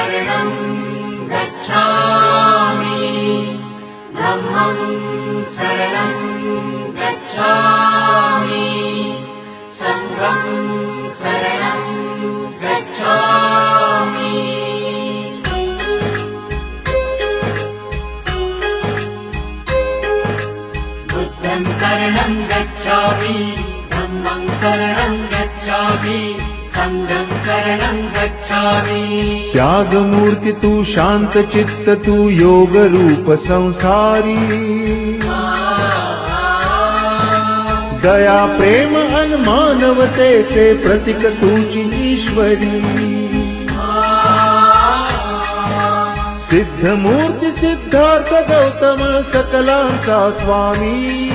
शरणं गच्छामि धम्मं शरणं गच्छामि संघं शरणं गच्छामि बुद्धं शरणं गच्छामि धम्मं शरणं गच्छामि संघं शरणं गच्छामि त्याग मूर्ति तू शांत चित्त तू योग रूप संसारी दया प्रेम अन मानवतेचे प्रतीक तुझी ईश्वरी सिद्ध मूर्ती सिद्धार्थ गौतम सकलांचा स्वामी